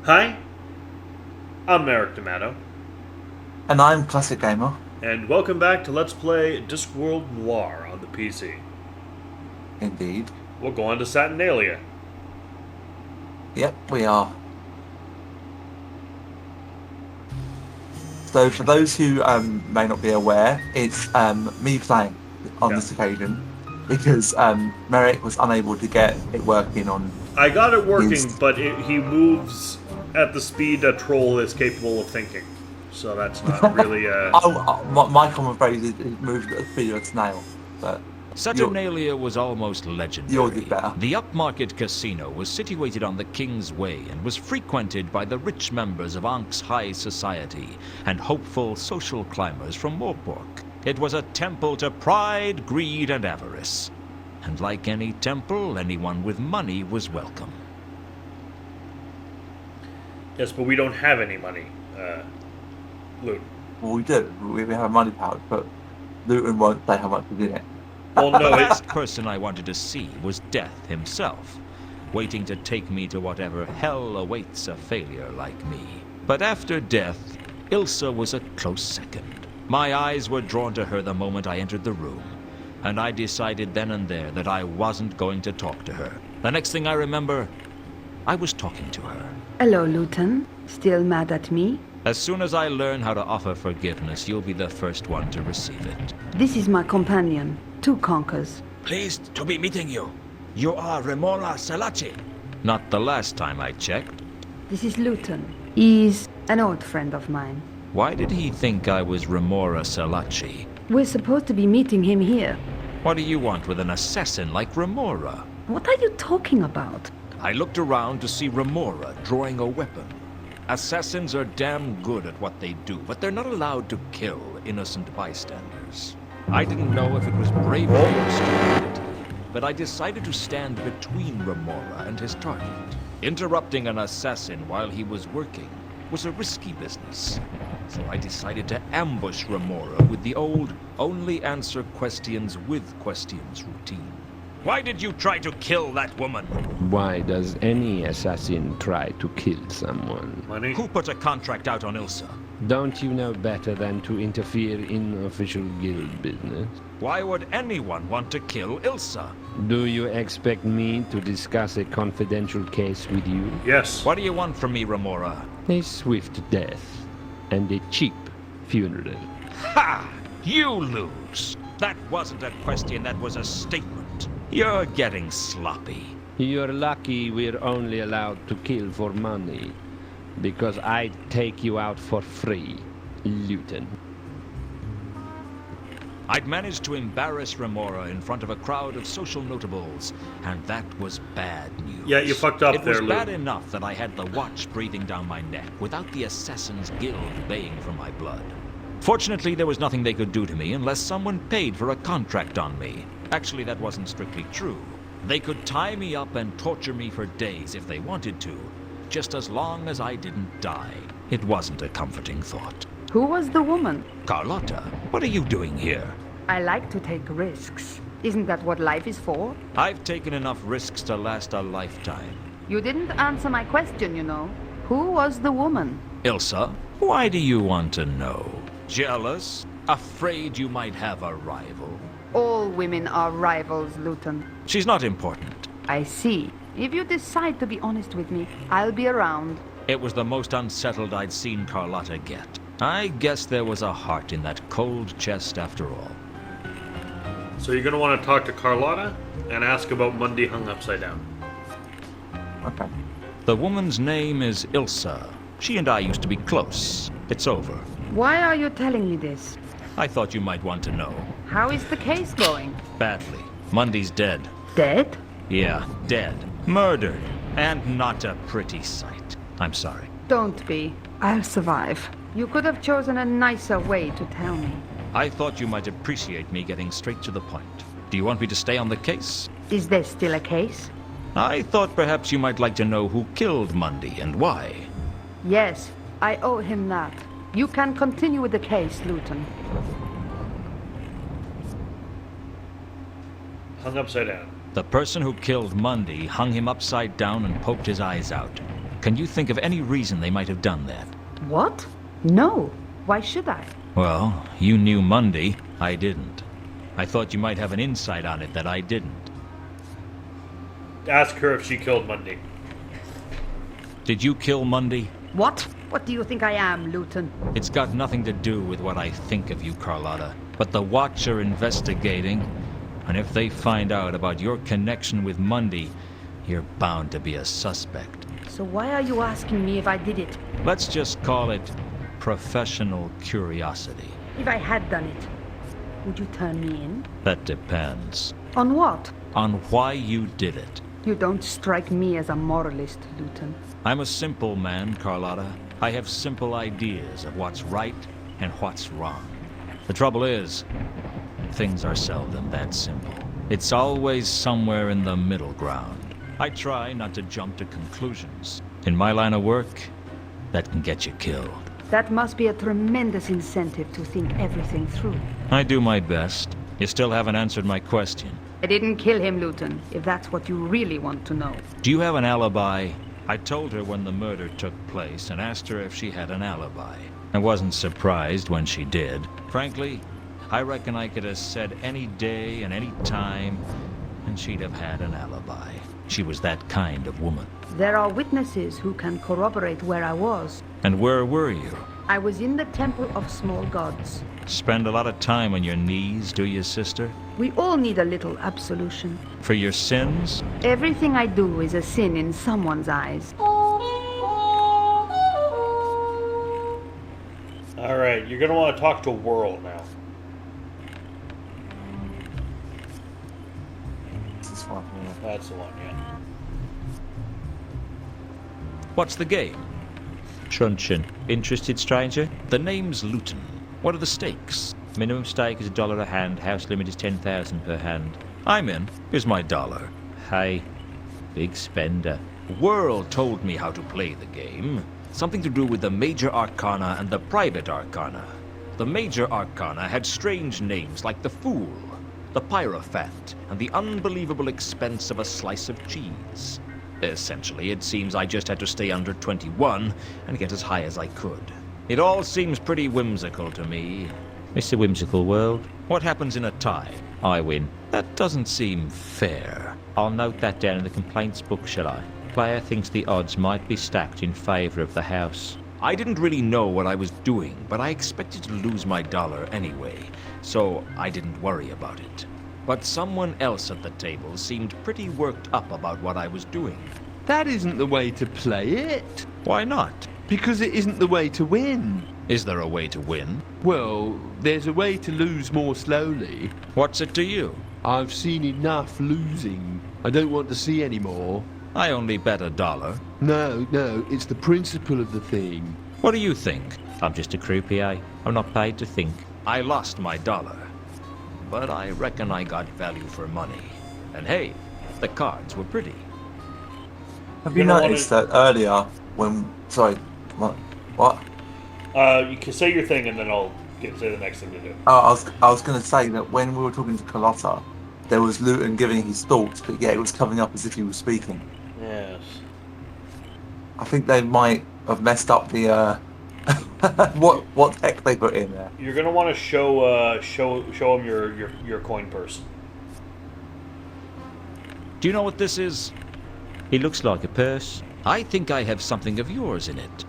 Hi, I'm Eric D'Amato, And I'm Classic Gamer. and welcome back to Let's Play Discworld Noir on the PC. Indeed. We'll go on to Saturnalia. Yep, we are. So for those who may not be aware, it's me playing on Yeah. this occasion because Merrick was unable to get it working on I got it working, his... but he moves at the speed a troll is capable of thinking. So that's not really my common phrase is it moves at the speed of a snail. But Saturnalia was almost legendary. yours is better. The upmarket casino was situated on the King's Way and was frequented by the rich members of Ankh's high society and hopeful social climbers from Morpork. It was a temple to pride, greed, and avarice. And like any temple, anyone with money was welcome. Yes, but we don't have any money, Loot. Well, we do. We have a money pouch, but Luton won't say how much is in it. Well, The no, last person I wanted to see was Death himself, waiting to take me to whatever hell awaits a failure like me. But after Death, Ilsa was a close second. My eyes were drawn to her the moment I entered the room, and I decided then and there that I wasn't going to talk to her. The next thing I remember, I was talking to her. Hello, Luton. Still mad at me? As soon as I learn how to offer forgiveness, you'll be the first one to receive it. This is my companion, Two Conkers. Pleased to be meeting you. You are Remora Salachi. Not the last time I checked. This is Luton. He's an old friend of mine. Why did he think I was Remora Salachi? We're supposed to be meeting him here. What do you want with an assassin like Remora? What are you talking about? I looked around to see Remora drawing a weapon. Assassins are damn good at what they do, but they're not allowed to kill innocent bystanders. I didn't know if it was bravery or stupidity, but I decided to stand between Remora and his target. Interrupting an assassin while he was working was a risky business, so I decided to ambush Remora with the old only answer questions with questions routine. Why did you try to kill that woman? Why does any assassin try to kill someone? money. Who put a contract out on Ilsa? Don't you know better than to interfere in official guild business? Why would anyone want to kill Ilsa? Do you expect me to discuss a confidential case with you? Yes. What do you want from me, Remora? A swift death and a cheap funeral. Ha! You lose! That wasn't a question, that was a statement. You're getting sloppy. You're lucky we're only allowed to kill for money, because I'd take you out for free, Luton. I'd managed to embarrass Remora in front of a crowd of social notables, and that was bad news. Yeah, you fucked up it there, was bad Lou. enough that I had the watch breathing down my neck without the Assassin's Guild baying for my blood. Fortunately, there was nothing they could do to me unless someone paid for a contract on me. Actually, that wasn't strictly true. They could tie me up and torture me for days if they wanted to, just as long as I didn't die. It wasn't a comforting thought. Who was the woman? Carlotta, what are you doing here? I like to take risks. Isn't that what life is for? I've taken enough risks to last a lifetime. You didn't answer my question, you know. Who was the woman? Ilsa, why do you want to know? Jealous? Afraid you might have a rival? All women are rivals, Luton. She's not important. I see. If you decide to be honest with me, I'll be around. It was the most unsettled I'd seen Carlotta get. I guess there was a heart in that cold chest after all. So you're going to want to talk to Carlotta and ask about Monday hung upside down. Okay. The woman's name is Ilsa. She and I used to be close. It's over. Why are you telling me this? I thought you might want to know. How is the case going? Badly. Mundy's dead. Dead? Yeah, dead. Murdered. And not a pretty sight. I'm sorry. Don't be. I'll survive. You could have chosen a nicer way to tell me. I thought you might appreciate me getting straight to the point. Do you want me to stay on the case? Is there still a case? I thought perhaps you might like to know who killed Mundy and why. Yes, I owe him that. You can continue with the case, Luton. Hung upside down. The person who killed Mundy hung him upside down and poked his eyes out. Can you think of any reason they might have done that? What? No. Why should I? Well, you knew Monday. I didn't. I thought you might have an insight on it that I didn't. Ask her if she killed Monday. Did you kill Monday? What? What do you think I am, Luton? It's got nothing to do with what I think of you, Carlotta. But the Watch are investigating, and if they find out about your connection with Monday, you're bound to be a suspect. So why are you asking me if I did it? Let's just call it professional curiosity. If I had done it, would you turn me in? That depends. On what? On why you did it. You don't strike me as a moralist, Luton. I'm a simple man, Carlotta. I have simple ideas of what's right and what's wrong. The trouble is, things are seldom that simple. It's always somewhere in the middle ground. I try not to jump to conclusions. In my line of work, that can get you killed. That must be a tremendous incentive to think everything through. I do my best. You still haven't answered my question. I didn't kill him, Luton, if that's what you really want to know. Do you have an alibi? I told her when the murder took place and asked her if she had an alibi. I wasn't surprised when she did. Frankly, I reckon I could have said any day and any time, and she'd have had an alibi. She was that kind of woman. There are witnesses who can corroborate where I was. And where were you? I was in the Temple of Small Gods. Spend a lot of time on your knees, do you, sister? We all need a little absolution. For your sins? Everything I do is a sin in someone's eyes. Alright, you're gonna want to talk to Whirl now. This is one. Yeah. That's the one, yeah. What's the game? Truncheon. Interested, stranger? The name's Luton. What are the stakes? Minimum stake is $1 a hand. House limit is 10,000 per hand. I'm in. Here's my dollar. Hey, big spender. Whirl told me how to play the game. Something to do with the Major Arcana and the Private Arcana. The Major Arcana had strange names like the Fool, the Pyrophant, and the unbelievable expense of a slice of cheese. Essentially, it seems I just had to stay under 21 and get as high as I could. It all seems pretty whimsical to me. Mr. Whimsical World, What happens in a tie? I win. That doesn't seem fair. I'll note that down in the complaints book, shall I? Player thinks the odds might be stacked in favor of the house. I didn't really know what I was doing, but I expected to lose my dollar anyway, so I didn't worry about it. But someone else at the table seemed pretty worked up about what I was doing. That isn't the way to play it. Why not? Because it isn't the way to win. Is there a way to win? Well, there's a way to lose more slowly. What's it to you? I've seen enough losing. I don't want to see any more. I only bet $1. No, it's the principle of the thing. What do you think? I'm just a croupier. I'm not paid to think. I lost my dollar. But I reckon I got value for money. And hey, the cards were pretty. Have you You're gonna noticed that earlier when... Sorry, what? You can say your thing and then I'll say the next thing to do. Oh, I was going to say that when we were talking to Carlotta, there was Luton giving his thoughts, but yeah, it was coming up as if he was speaking. Yes. I think they might have messed up the what tech they put in there. You're gonna want to show him your coin purse. Do you know what this is? It looks like a purse. I think I have something of yours in it.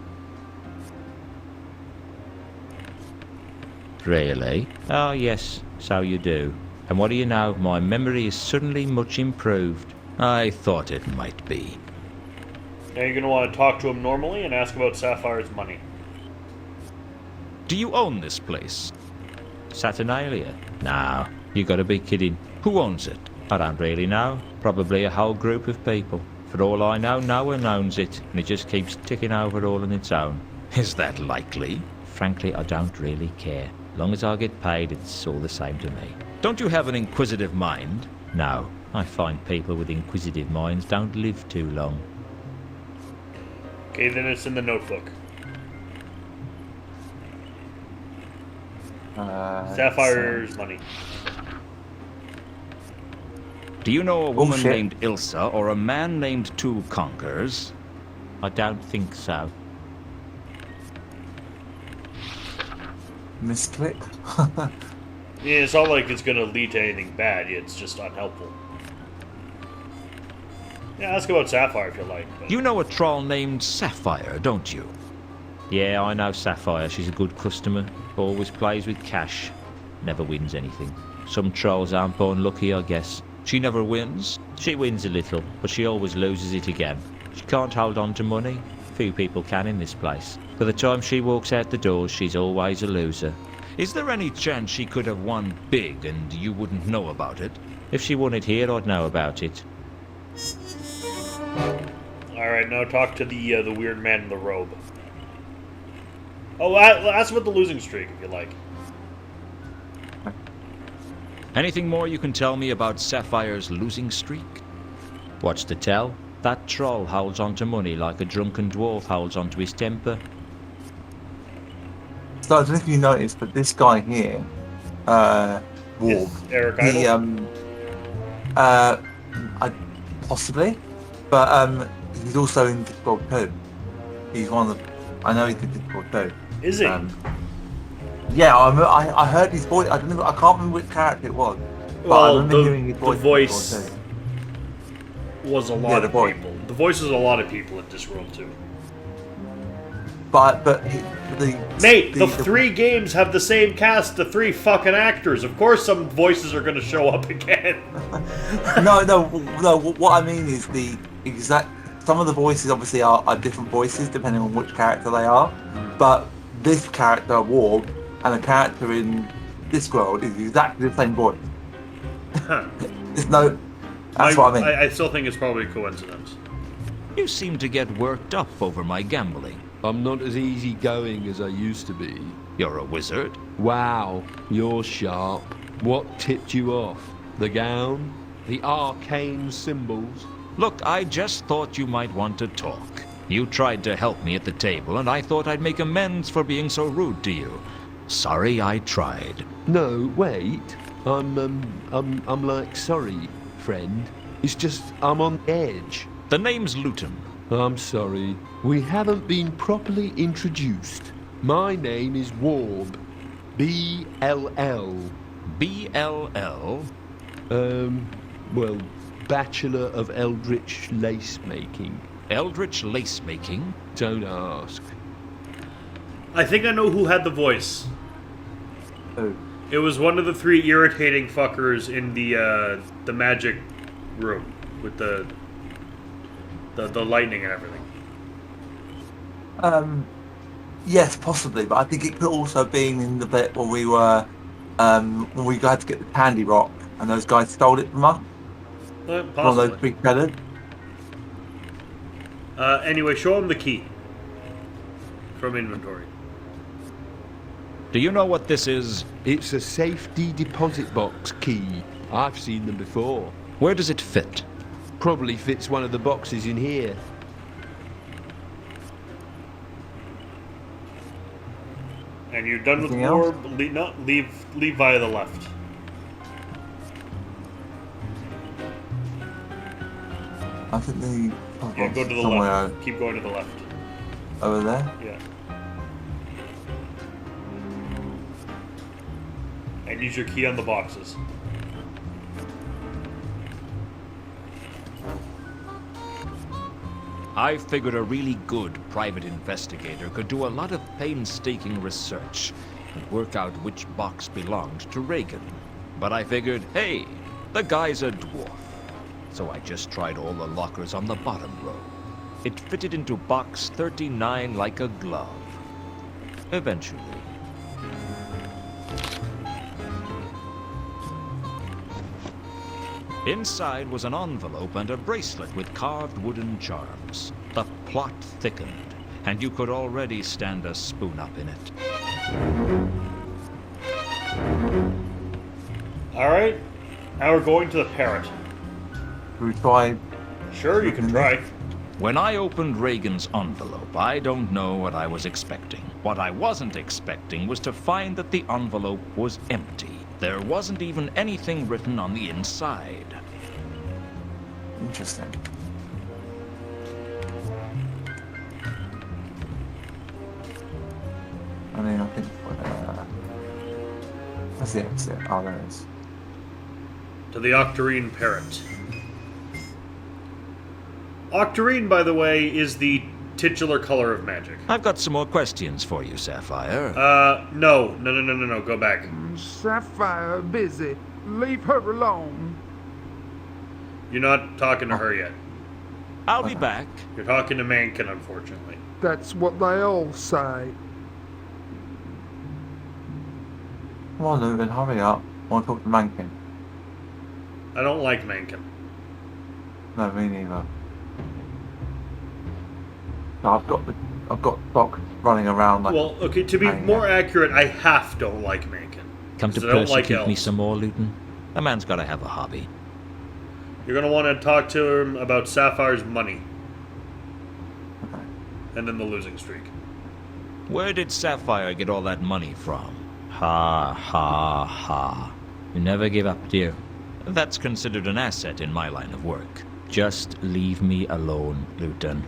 Really? Oh, yes, so you do. And what do you know? My memory is suddenly much improved. I thought it might be. Now you're gonna want to talk to him normally and ask about Sapphire's money. Do you own this place? Saturnalia? No, you gotta be kidding. Who owns it? I don't really know. Probably a whole group of people. For all I know, no one owns it, and it just keeps ticking over all on its own. Is that likely? Frankly, I don't really care. As long as I get paid, it's all the same to me. Don't you have an inquisitive mind? No, I find people with inquisitive minds don't live too long. Okay, then it's in the notebook. Sapphire's money. Do you know a woman shit. named Ilsa or a man named Two Conkers? I don't think so. Misclick. Yeah, it's not like it's gonna lead to anything bad. It's just unhelpful. Yeah, ask about Sapphire if you like. But... You know a troll named Sapphire, don't you? Yeah, I know Sapphire. She's a good customer. Always plays with cash. Never wins anything. Some trolls aren't born lucky, I guess. She never wins? She wins a little, but she always loses it again. She can't hold on to money. Few people can in this place. By the time she walks out the doors, she's always a loser. Is there any chance she could have won big and you wouldn't know about it? If she won it here, I'd know about it. Alright, now talk to the weird man in the robe. Oh, ask about the losing streak if you like. Anything more you can tell me about Sapphire's losing streak? What's to tell? That troll holds on to money like a drunken dwarf holds on to his temper. So I don't know if you noticed, but this guy here, Warb, Is Eric he Idle? possibly, but he's also in Discworld too. He's one of the. I know he's in Discworld too. Is he? Yeah, I heard his voice. I don't know. I can't remember which character it was. But I Well, remember hearing his the voice. voice was a lot the of voice. people. The voice is a lot of people in Discworld too. But Mate, the 3 games have the same cast, the 3 fucking actors. Of course, some voices are going to show up again. no. What I mean is the exact. Some of the voices obviously are different voices depending on which character they are. But this character, Warb, and the character in Discworld is exactly the same voice. There's no. That's what I mean. I still think it's probably a coincidence. You seem to get worked up over my gambling. I'm not as easygoing as I used to be. You're a wizard. Wow, you're sharp. What tipped you off? The gown? The arcane symbols? Look, I just thought you might want to talk. You tried to help me at the table, and I thought I'd make amends for being so rude to you. Sorry I tried. No, wait. I'm like, sorry, friend. It's just, I'm on edge. The name's Luton. I'm sorry. We haven't been properly introduced. My name is Warb. B-L-L. B-L-L? Well, Bachelor of Eldritch Lace Making. Eldritch lace making? Don't ask. I think I know who had the voice. Oh. It was one of the 3 irritating fuckers in the magic room with the lightning and everything. Yes, possibly, but I think it could also have been in the bit where we were when we had to get the candy rock and those guys stole it from us. One of Possibly. those big fellas. Anyway, show him the key from inventory. Do you know what this is? It's a safety deposit box key. I've seen them before. Where does it fit? Probably fits one of the boxes in here. And you're done with Anything else? Warb. Leave via the left. I think the Yeah, go to the somewhere left. Keep going to the left. over there. Yeah. And use your key on the boxes. I figured a really good private investigator could do a lot of painstaking research and work out which box belonged to Reagan. But I figured, hey, the guy's a dwarf. So I just tried all the lockers on the bottom row. It fitted into box 39 like a glove. Eventually. Inside was an envelope and a bracelet with carved wooden charms. The plot thickened, and you could already stand a spoon up in it. Alright. Now we're going to the parrot. We tried. Sure, you can try. When I opened Reagan's envelope, I don't know what I was expecting. What I wasn't expecting was to find that the envelope was empty. There wasn't even anything written on the inside. Interesting. see it. Oh, there it is. To the Octarine Parrot. Octarine, by the way, is the titular color of magic. I've got some more questions for you, Sapphire. No. Go back. Sapphire busy. Leave her alone. You're not talking to her yet. I'll be back. You're talking to Mankin, unfortunately. That's what they all say. Come on, Leuven, hurry up. I want to talk to Mankin. I don't like Mankin. No, me neither. I've got Doc running around like. Well, okay, to be more accurate, I half don't like Mankin. Come to 'Cause I don't like persecute me elves. some more, Luton? A man's got to have a hobby. You're gonna want to talk to him about Sapphire's money. Okay. And then the losing streak. Where did Sapphire get all that money from? Ha, ha, ha. You never give up, do you? That's considered an asset in my line of work. Just leave me alone, Luton.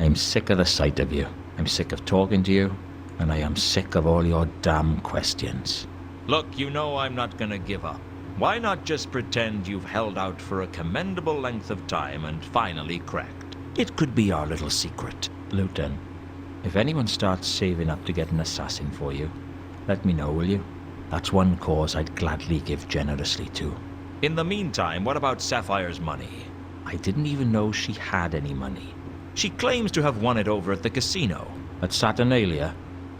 I'm sick of the sight of you. I'm sick of talking to you. And I am sick of all your damn questions. Look, you know I'm not gonna give up. Why not just pretend you've held out for a commendable length of time and finally cracked? It could be our little secret. Luton, if anyone starts saving up to get an assassin for you, let me know, will you? That's one cause I'd gladly give generously to. In the meantime, what about Sapphire's money? I didn't even know she had any money. She claims to have won it over at the casino. At Saturnalia?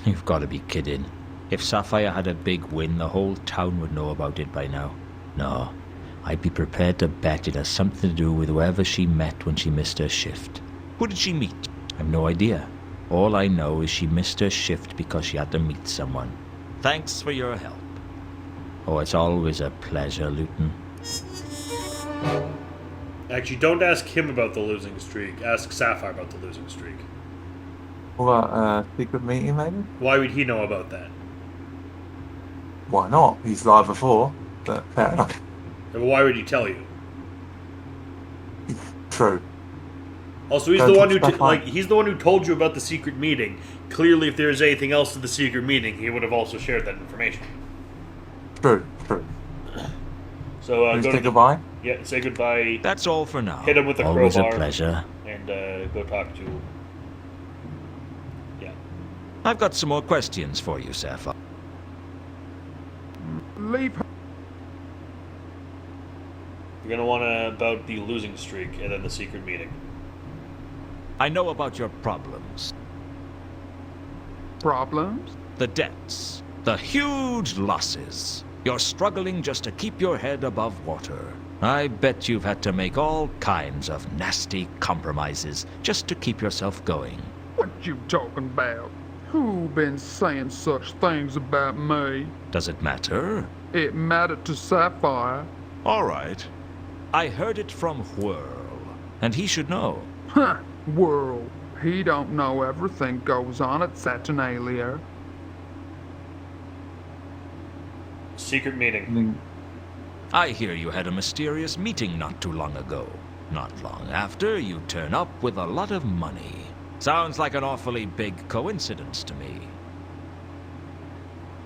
You've got to be kidding. If Sapphire had a big win, the whole town would know about it by now. No, I'd be prepared to bet it has something to do with whoever she met when she missed her shift. Who did she meet? I've no idea. All I know is she missed her shift because she had to meet someone. Thanks for your help. Oh, it's always a pleasure, Luton. Actually, don't ask him about the losing streak. Ask Sapphire about the losing streak. What about secret meeting, maybe? Why would he know about that? Why not? He's live before, but fair enough. And why would he tell you? True. Also, he's Don't the one who touch that line. he's the one who told you about the secret meeting. Clearly, if there's anything else to the secret meeting, he would have also shared that information. True. So Please go say to goodbye. yeah, say goodbye. That's all for now. Hit him with the Always a crowbar pleasure. and go talk to. Yeah. I've got some more questions for you, Sapphire. Leave her. You're gonna want to about the losing streak and then the secret meeting. I know about your problems. Problems? The debts. The huge losses. You're struggling just to keep your head above water. I bet you've had to make all kinds of nasty compromises just to keep yourself going. What you talking about? Who been saying such things about me? Does it matter? It mattered to Sapphire. All right. I heard it from Whirl, and he should know. Huh, World. He don't know everything goes on at Saturnalia. Secret meeting. I hear you had a mysterious meeting not too long ago. Not long after, you turn up with a lot of money. Sounds like an awfully big coincidence to me.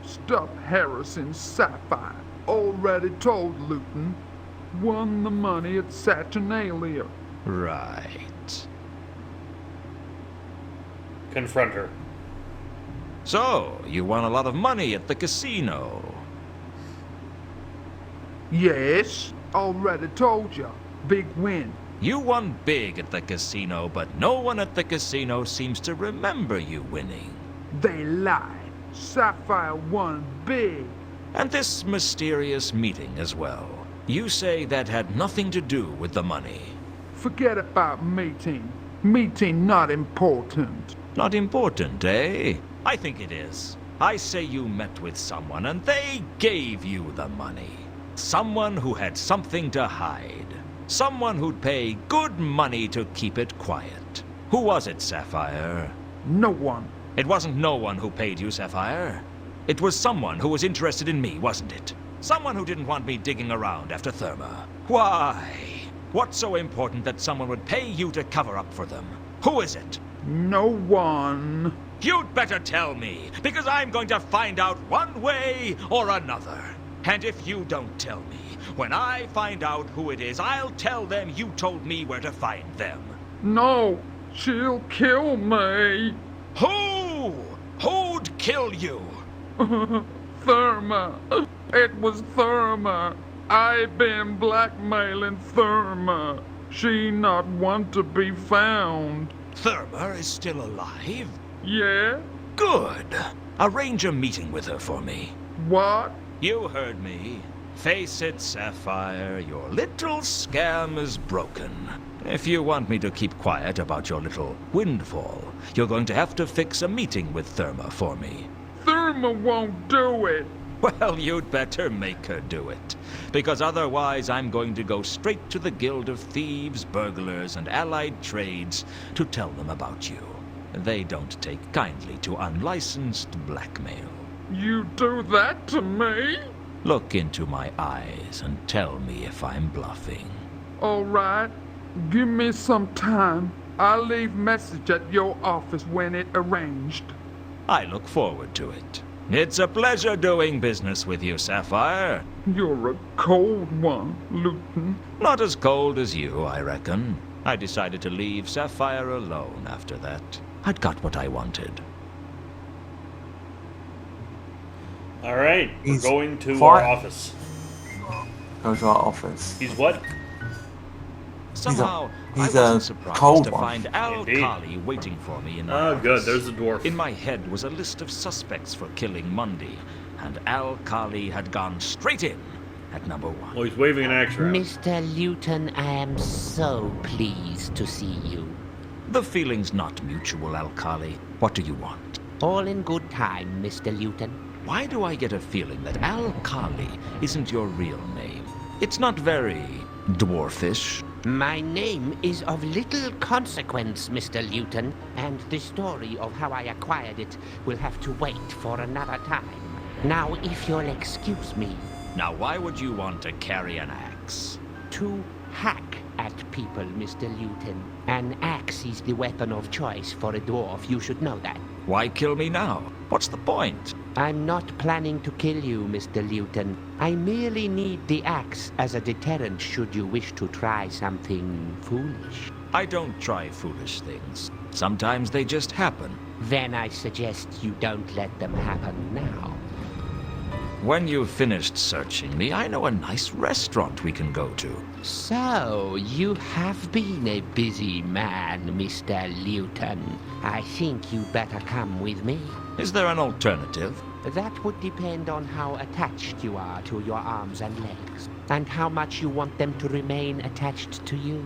Stop harassing Sapphire. Already told Luton. Won the money at Saturnalia. Right. Confront her. So, you won a lot of money at the casino. Yes, already told ya. Big win. You won big at the casino, but no one at the casino seems to remember you winning. They lied. Sapphire won big. And this mysterious meeting as well. You say that had nothing to do with the money. Forget about meeting. Meeting not important. Not important, eh? I think it is. I say you met with someone and they gave you the money. Someone who had something to hide. Someone who'd pay good money to keep it quiet. Who was it, Sapphire? No one. It wasn't no one who paid you, Sapphire. It was someone who was interested in me, wasn't it? Someone who didn't want me digging around after Therma. Why? What's so important that someone would pay you to cover up for them? Who is it? No one. You'd better tell me, because I'm going to find out one way or another. And if you don't tell me, when I find out who it is, I'll tell them you told me where to find them. No, she'll kill me. Who? Who'd kill you? Therma. It was Therma. I've been blackmailing Therma. She not want to be found. Therma is still alive? Yeah? Good. Arrange a meeting with her for me. What? You heard me. Face it, Sapphire, your little scam is broken. If you want me to keep quiet about your little windfall, you're going to have to fix a meeting with Therma for me. Therma won't do it. Well, you'd better make her do it. Because otherwise I'm going to go straight to the Guild of Thieves, Burglars, and Allied Trades to tell them about you. They don't take kindly to unlicensed blackmail. You do that to me? Look into my eyes and tell me if I'm bluffing. All right. Give me some time. I'll leave message at your office when it arranged. I look forward to it. It's a pleasure doing business with you, Sapphire. You're a cold one, Luton. Not as cold as you, I reckon. I decided to leave Sapphire alone after that. I'd got what I wanted. All right, we're He's going to far- our office. Go to our office. He's what? Somehow, he's I a wasn't surprised cold to one. find Al Indeed. Kali waiting for me in my Oh, good. office. There's the dwarf. In my head was a list of suspects for killing Mundy, and Al Kali had gone straight in at number 1. Oh, he's waving an axe around. Mr. Luton, I am so pleased to see you. The feeling's not mutual, Al Kali. What do you want? All in good time, Mr. Luton. Why do I get a feeling that Al Kali isn't your real name? It's not very dwarfish. My name is of little consequence, Mr. Luton, and the story of how I acquired it will have to wait for another time. Now, if you'll excuse me, Now, why would you want to carry an axe? to hack at people, Mr. Luton. An axe is the weapon of choice for a dwarf, you should know that. Why kill me now? What's the point? I'm not planning to kill you, Mr. Luton. I merely need the axe as a deterrent should you wish to try something foolish. I don't try foolish things. Sometimes they just happen. Then I suggest you don't let them happen now. When you've finished searching me, I know a nice restaurant we can go to. So, you have been a busy man, Mr. Luton. I think you better come with me. Is there an alternative? That would depend on how attached you are to your arms and legs, and how much you want them to remain attached to you.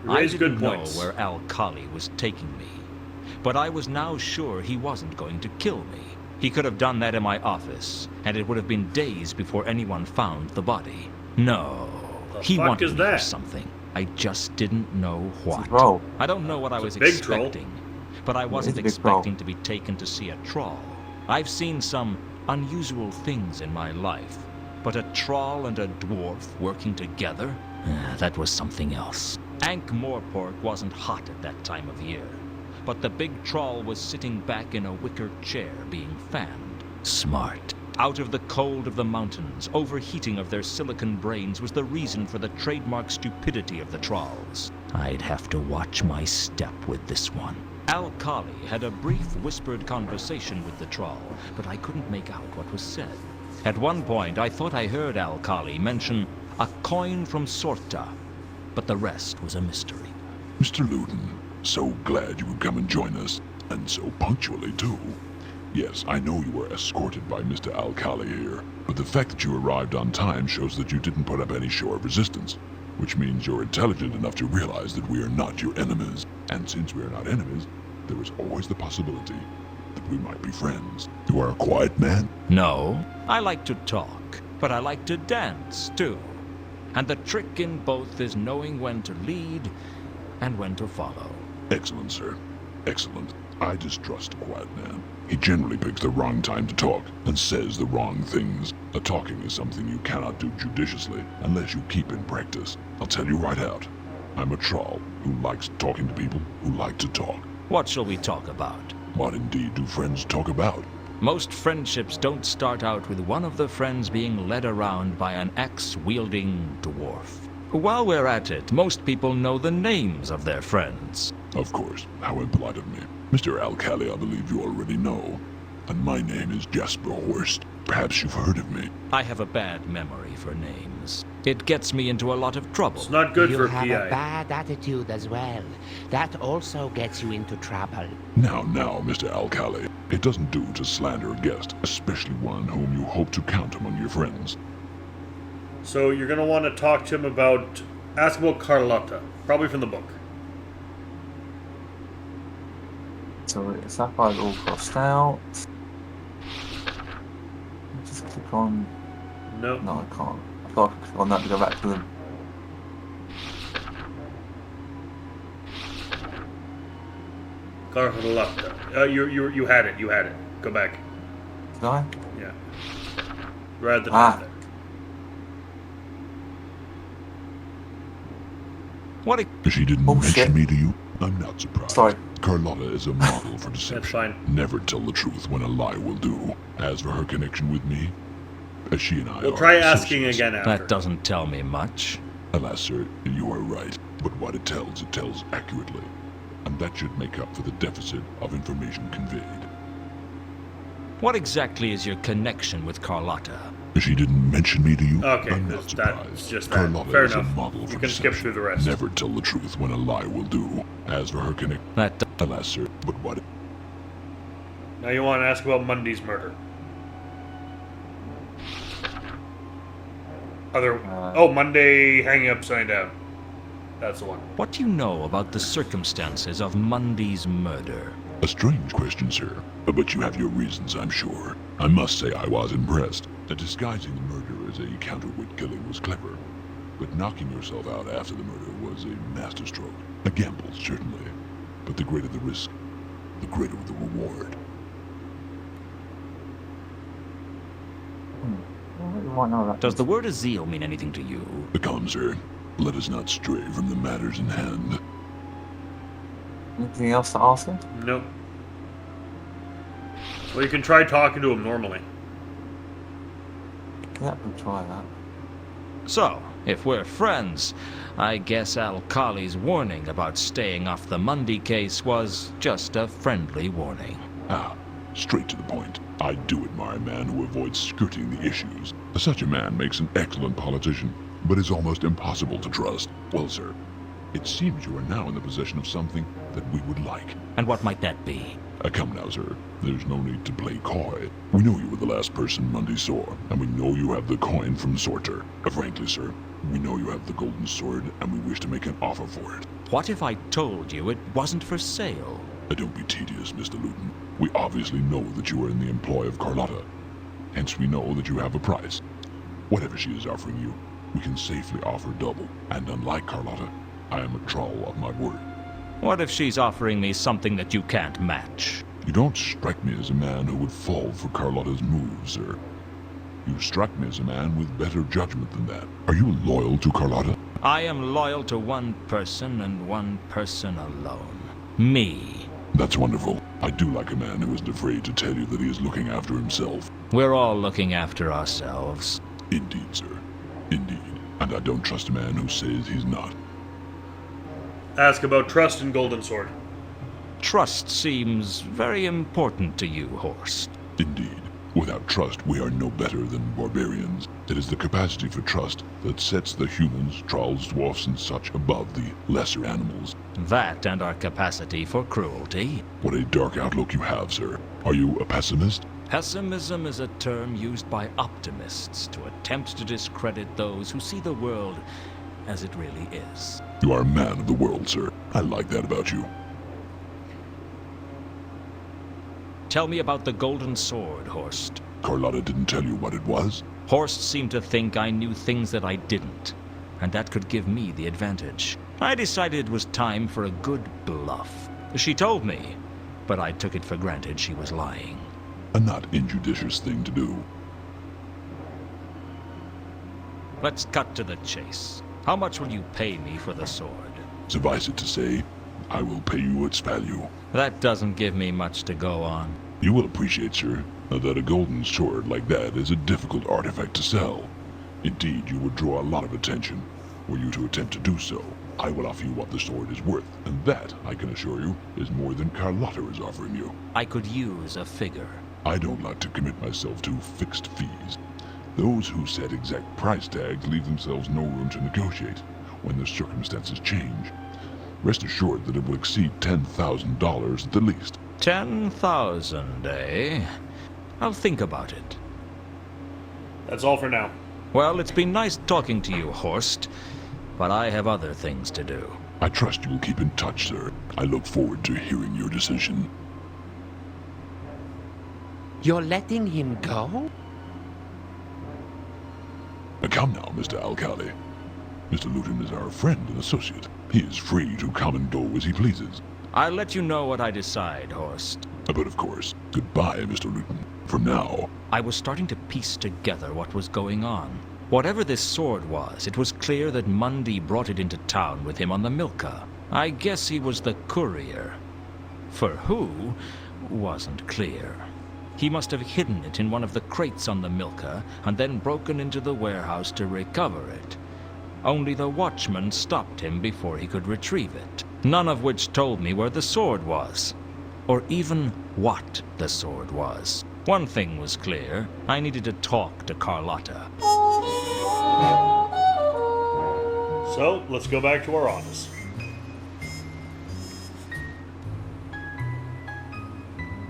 I Raise didn't good know points. where Al Kali was taking me, but I was now sure he wasn't going to kill me. He could have done that in my office, and it would have been days before anyone found the body. No, The he fuck wanted is me for that? something. I just didn't know what. Troll. I don't know what I It's a was big troll. expecting, but I wasn't a big troll. expecting to be taken to see a troll. I've seen some unusual things in my life, but a troll and a dwarf working together? That was something else. Ankh-Morpork wasn't hot at that time of year, but the big troll was sitting back in a wicker chair being fanned. Smart. Out of the cold of the mountains, overheating of their silicon brains was the reason for the trademark stupidity of the trolls. I'd have to watch my step with this one. Al Kali had a brief whispered conversation with the troll, but I couldn't make out what was said. At one point, I thought I heard Al Kali mention a coin from Sorta, but the rest was a mystery. Mr. Luton, so glad you would come and join us, and so punctually, too. Yes, I know you were escorted by Mr. Al Kali here, but the fact that you arrived on time shows that you didn't put up any show of resistance, which means you're intelligent enough to realize that we are not your enemies. And since we are not enemies, there is always the possibility that we might be friends. You are a quiet man? No, I like to talk, but I like to dance, too. And the trick in both is knowing when to lead and when to follow. Excellent, sir. Excellent. I distrust a quiet man. He generally picks the wrong time to talk and says the wrong things. The talking is something you cannot do judiciously unless you keep in practice. I'll tell you right out. I'm a troll who likes talking to people who like to talk. What shall we talk about? What indeed do friends talk about? Most friendships don't start out with one of the friends being led around by an axe-wielding dwarf. While we're at it, most people know the names of their friends. Of course. How impolite of me. Mr. Alcali, I believe you already know. And my name is Jasper Horst. Perhaps you've heard of me. I have a bad memory for names. It gets me into a lot of trouble. It's not good You for have PI. a bad attitude as well. That also gets you into trouble. Now, Mr. Alcali. It doesn't do to slander a guest, especially one whom you hope to count among your friends. So you're going to want to talk to him about... Ask about Carlotta. Probably from the book. So Sapphire's all crossed out. Just click on... No. No, I can't. I thought I could click on that to go back to them. Carlotta. You had it. You had it. Go back. Did I? Yeah. Right at the top there. What a... She didn't mention me to you? I'm not surprised. Sorry. Carlotta is a model for deception. That's fine. Never tell the truth when a lie will do. As for her connection with me, as she and I We'll are try asking associates. again after. That doesn't tell me much. Alas, sir, you are right. But what it tells accurately. And that should make up for the deficit of information conveyed. What exactly is your connection with Carlotta? She didn't mention me to you? Okay, I'm not that's surprised. just that. Carlotta Fair is enough. a model for You can skip deception. through the rest. Never tell the truth when a lie will do. As for her connection... That... Alas, sir, but what... Now you want to ask about Mundy's murder. Monday hanging upside down. That's the one. What do you know about the circumstances of Mundy's murder? A strange question, sir. But you have your reasons, I'm sure. I must say I was impressed. That disguising the murder as a counterweight killing was clever. But knocking yourself out after the murder was a masterstroke. A gamble, certainly. But the greater the risk, the greater the reward. Does the word Azil mean anything to you? Come, sir. Let us not stray from the matters in hand. Anything else to ask him? Nope. Well, you can try talking to him normally. Yeah, we'll try that. So, if we're friends, I guess Alcali's warning about staying off the Mundy case was just a friendly warning. Ah, straight to the point. I do admire a man who avoids skirting the issues. Such a man makes an excellent politician, but is almost impossible to trust. Well, sir, it seems you are now in the possession of something that we would like. And what might that be? Come now, sir. There's no need to play coy. We know you were the last person Mundy saw, and we know you have the coin from Sorter. Frankly, sir, we know you have the golden sword, and we wish to make an offer for it. What if I told you it wasn't for sale? Don't be tedious, Mr. Luton. We obviously know that you are in the employ of Carlotta. Hence we know that you have a price. Whatever she is offering you, we can safely offer double. And unlike Carlotta, I am a trowel of my word. What if she's offering me something that you can't match? You don't strike me as a man who would fall for Carlotta's moves, sir. You strike me as a man with better judgment than that. Are you loyal to Carlotta? I am loyal to one person and one person alone. Me. That's wonderful. I do like a man who isn't afraid to tell you that he is looking after himself. We're all looking after ourselves. Indeed, sir. Indeed. And I don't trust a man who says he's not. Ask about trust and Golden Sword. Trust seems very important to you, Horst. Indeed. Without trust, we are no better than barbarians. It is the capacity for trust that sets the humans, trolls, dwarfs, and such above the lesser animals. That and our capacity for cruelty. What a dark outlook you have, sir. Are you a pessimist? Pessimism is a term used by optimists to attempt to discredit those who see the world as it really is. You are a man of the world, sir. I like that about you. Tell me about the Golden Sword, Horst. Carlotta didn't tell you what it was? Horst seemed to think I knew things that I didn't, and that could give me the advantage. I decided it was time for a good bluff. She told me, but I took it for granted she was lying. A not injudicious thing to do. Let's cut to the chase. How much will you pay me for the sword? Suffice it to say, I will pay you its value. That doesn't give me much to go on. You will appreciate, sir, that a golden sword like that is a difficult artifact to sell. Indeed, you would draw a lot of attention. Were you to attempt to do so, I will offer you what the sword is worth, and that, I can assure you, is more than Carlotta is offering you. I could use a figure. I don't like to commit myself to fixed fees. Those who set exact price tags leave themselves no room to negotiate when the circumstances change. Rest assured that it will exceed $10,000 at the least. 10,000, eh? I'll think about it. That's all for now. Well, it's been nice talking to you, Horst, but I have other things to do. I trust you will keep in touch, sir. I look forward to hearing your decision. You're letting him go? Come now, Mr. Alcali. Mr. Luton is our friend and associate. He is free to come and go as he pleases. I'll let you know what I decide, Horst. But of course, goodbye, Mr. Luton. For now. I was starting to piece together what was going on. Whatever this sword was, it was clear that Mundy brought it into town with him on the Milka. I guess he was the courier. For who, wasn't clear. He must have hidden it in one of the crates on the Milka and then broken into the warehouse to recover it. Only the watchman stopped him before he could retrieve it. None of which told me where the sword was, or even what the sword was. One thing was clear, I needed to talk to Carlotta. So, let's go back to our office.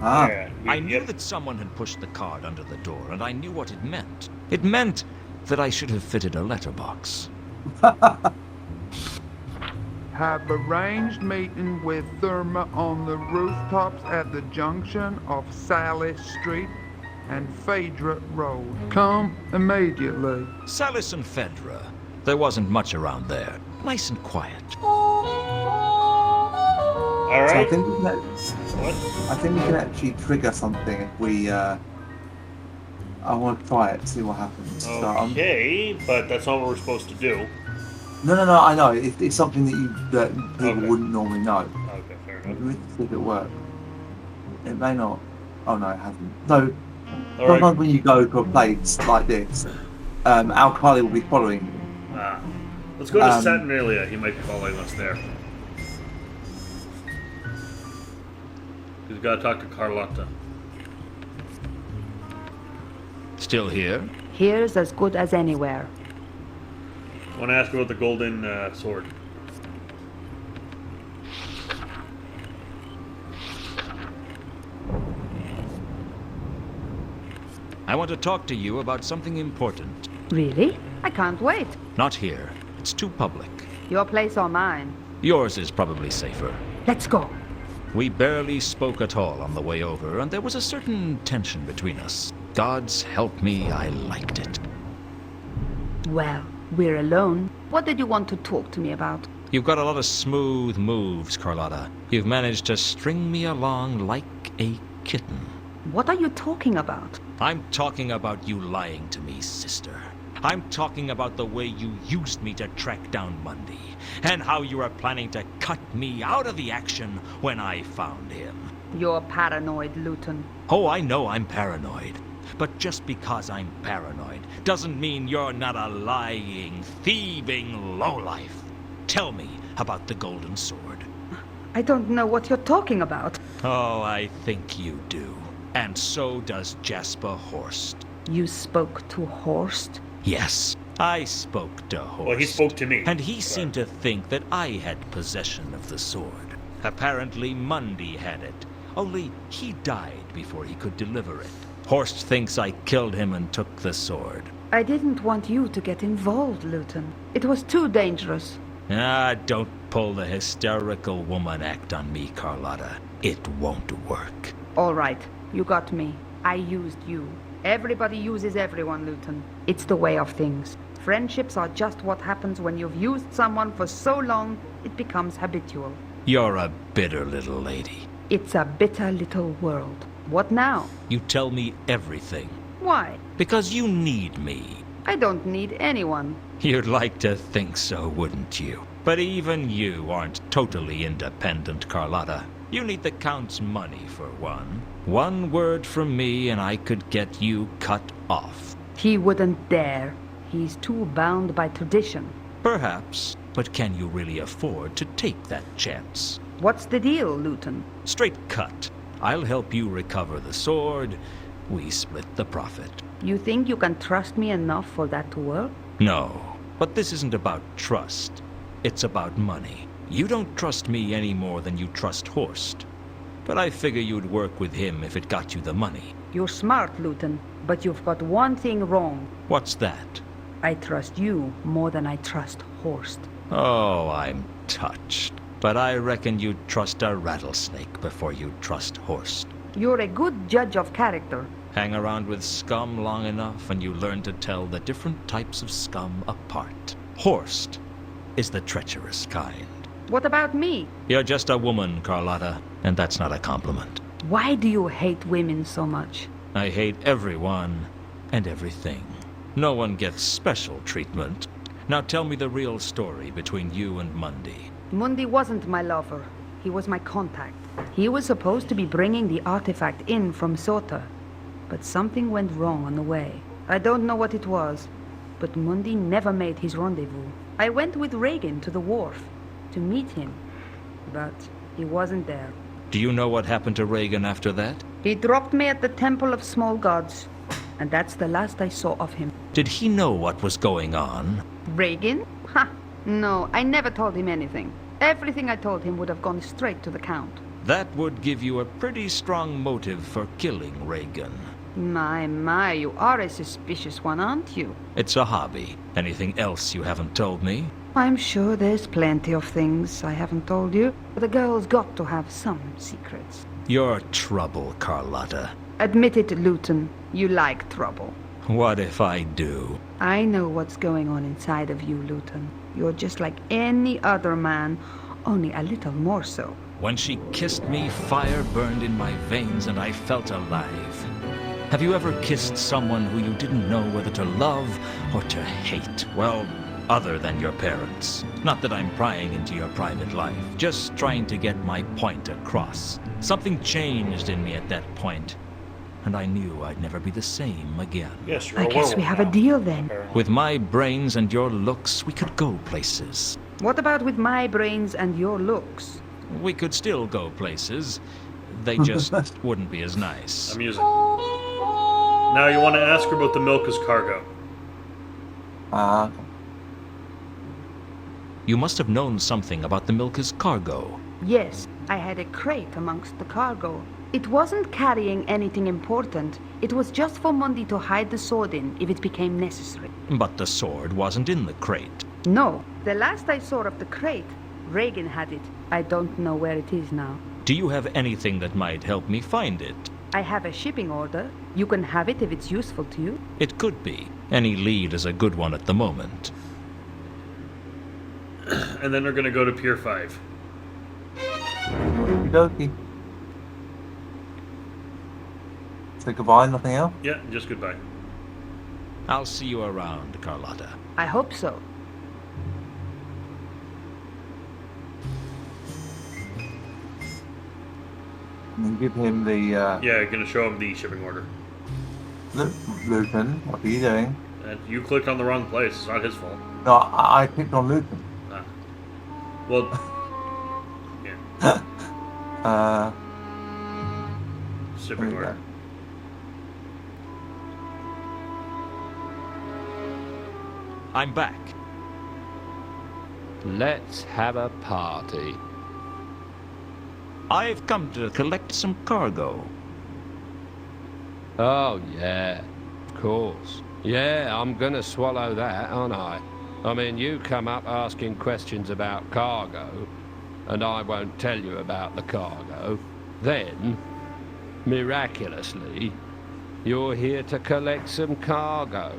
Yeah, I knew that someone had pushed the card under the door, and I knew what it meant. It meant that I should have fitted a letterbox. Have arranged meeting with Therma on the rooftops at the junction of Sally Street and Phaedra Road. Come immediately. Salis and Phaedra. There wasn't much around there. Nice and quiet. All right. So I think we can actually trigger something if we. I want to try it, see what happens. Okay, but that's not what we're supposed to do. No, I know. It's something that people wouldn't normally know. Okay, fair enough. Let me see if it works. It may not. Oh no, it hasn't. No. All Sometimes right. when you go to a place like this, Alcali will be following you. Let's go to Saturnalia. He might be following us there. We've got to talk to Carlotta. Still here? Here's as good as anywhere. I want to ask about the golden sword. I want to talk to you about something important. Really? I can't wait. Not here. It's too public. Your place or mine? Yours is probably safer. Let's go. We barely spoke at all on the way over, and there was a certain tension between us. God's help me, I liked it. Well, we're alone. What did you want to talk to me about? You've got a lot of smooth moves, Carlotta. You've managed to string me along like a kitten. What are you talking about? I'm talking about you lying to me, sister. I'm talking about the way you used me to track down Mundy, and how you are planning to cut me out of the action when I found him. You're paranoid, Luton. Oh, I know I'm paranoid. But just because I'm paranoid doesn't mean you're not a lying, thieving lowlife. Tell me about the golden sword. I don't know what you're talking about. Oh, I think you do. And so does Jasper Horst. You spoke to Horst? Yes, I spoke to Horst. Well, he spoke to me. And he seemed to think that I had possession of the sword. Apparently Mundy had it, only he died before he could deliver it. Horst thinks I killed him and took the sword. I didn't want you to get involved, Luton. It was too dangerous. Ah, don't pull the hysterical woman act on me, Carlotta. It won't work. All right, you got me. I used you. Everybody uses everyone, Luton. It's the way of things. Friendships are just what happens when you've used someone for so long, it becomes habitual. You're a bitter little lady. It's a bitter little world. What now? You tell me everything. Why? Because you need me. I don't need anyone. You'd like to think so, wouldn't you? But even you aren't totally independent, Carlotta. You need the Count's money, for one. One word from me and I could get you cut off. He wouldn't dare. He's too bound by tradition. Perhaps, but can you really afford to take that chance? What's the deal, Luton? Straight cut. I'll help you recover the sword. We split the profit. You think you can trust me enough for that to work? No, but this isn't about trust. It's about money. You don't trust me any more than you trust Horst. But I figure you'd work with him if it got you the money. You're smart, Luton, but you've got one thing wrong. What's that? I trust you more than I trust Horst. Oh, I'm touched. But I reckon you'd trust a rattlesnake before you'd trust Horst. You're a good judge of character. Hang around with scum long enough and you learn to tell the different types of scum apart. Horst is the treacherous kind. What about me? You're just a woman, Carlotta, and that's not a compliment. Why do you hate women so much? I hate everyone and everything. No one gets special treatment. Now tell me the real story between you and Mundy. Mundy wasn't my lover. He was my contact. He was supposed to be bringing the artifact in from Sota. But something went wrong on the way. I don't know what it was, but Mundy never made his rendezvous. I went with Reagan to the wharf to meet him, but he wasn't there. Do you know what happened to Reagan after that? He dropped me at the Temple of Small Gods, and that's the last I saw of him. Did he know what was going on? Reagan? Ha! No, I never told him anything. Everything I told him would have gone straight to the Count. That would give you a pretty strong motive for killing Reagan. My, you are a suspicious one, aren't you? It's a hobby. Anything else you haven't told me? I'm sure there's plenty of things I haven't told you, but a girl's got to have some secrets. You're trouble, Carlotta. Admit it, Luton. You like trouble. What if I do? I know what's going on inside of you, Luton. You're just like any other man, only a little more so. When she kissed me, fire burned in my veins and I felt alive. Have you ever kissed someone who you didn't know whether to love or to hate? Well, other than your parents. Not that I'm prying into your private life, just trying to get my point across. Something changed in me at that point, and I knew I'd never be the same again. Yes, you're I a guess we werewolf have now, a deal then. apparently. With my brains and your looks, we could go places. What about with my brains and your looks? We could still go places. They just wouldn't be as nice. Amusing. Now you want to ask her about the Milka's cargo. You must have known something about the Milka's cargo. Yes, I had a crate amongst the cargo. It wasn't carrying anything important. It was just for Mundy to hide the sword in if it became necessary. But the sword wasn't in the crate. No, the last I saw of the crate, Reagan had it. I don't know where it is now. Do you have anything that might help me find it? I have a shipping order. You can have it if it's useful to you. It could be. Any lead is a good one at the moment. And then they're going to go to Pier 5. Okey-dokey. So goodbye, nothing else? Yeah, just goodbye. I'll see you around, Carlotta. I hope so. And then give him the, Yeah, you're going to show him the shipping order. Luton, what are you doing? You clicked on the wrong place. It's not his fault. No, I picked on Luton. Ah. Well, yeah. Shipping there you order. go. I'm back. Let's have a party. I've come to collect some cargo. Oh, yeah, of course. Yeah, I'm gonna swallow that, aren't I? I mean, you come up asking questions about cargo, and I won't tell you about the cargo. Then, miraculously, you're here to collect some cargo.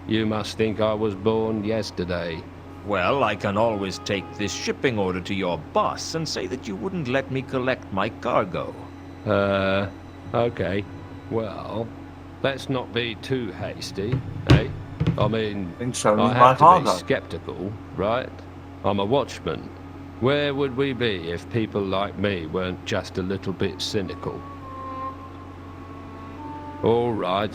You must think I was born yesterday. Well, I can always take this shipping order to your boss and say that you wouldn't let me collect my cargo. Okay. Well, let's not be too hasty, eh? I mean, Then show me I my have to cargo. be skeptical, right? I'm a watchman. Where would we be if people like me weren't just a little bit cynical? All right.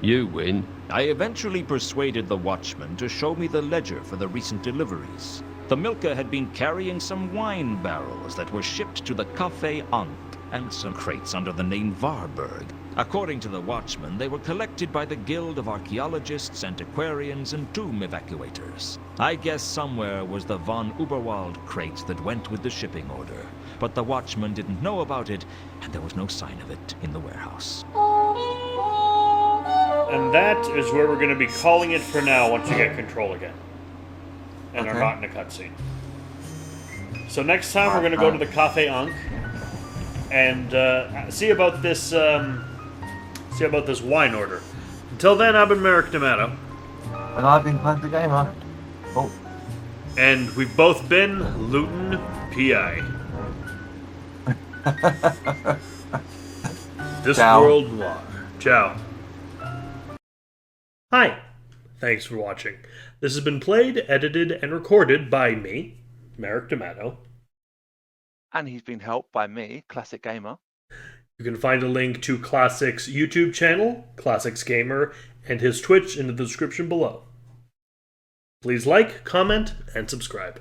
You win. I eventually persuaded the watchman to show me the ledger for the recent deliveries. The milker had been carrying some wine barrels that were shipped to the Café Ankh and some crates under the name Varberg. According to the watchman, they were collected by the Guild of Archaeologists, Antiquarians, and Tomb Evacuators. I guess somewhere was the von Uberwald crate that went with the shipping order, but the watchman didn't know about it, and there was no sign of it in the warehouse. And that is where we're going to be calling it for now once you get control again. And are not in a cutscene. So next time we're going to go to the Café Ankh and see about this wine order. Until then, I've been Merrick D'Amato. And I've been Clancy Gamer. Oh. And we've both been Luton, PI. Discworld Noir. Ciao. Hi. Thanks for watching. This has been played, edited, and recorded by me, Merrick D'Amato. And he's been helped by me, Classic Gamer. You can find a link to Classic's YouTube channel, Classics Gamer, and his Twitch in the description below. Please like, comment, and subscribe.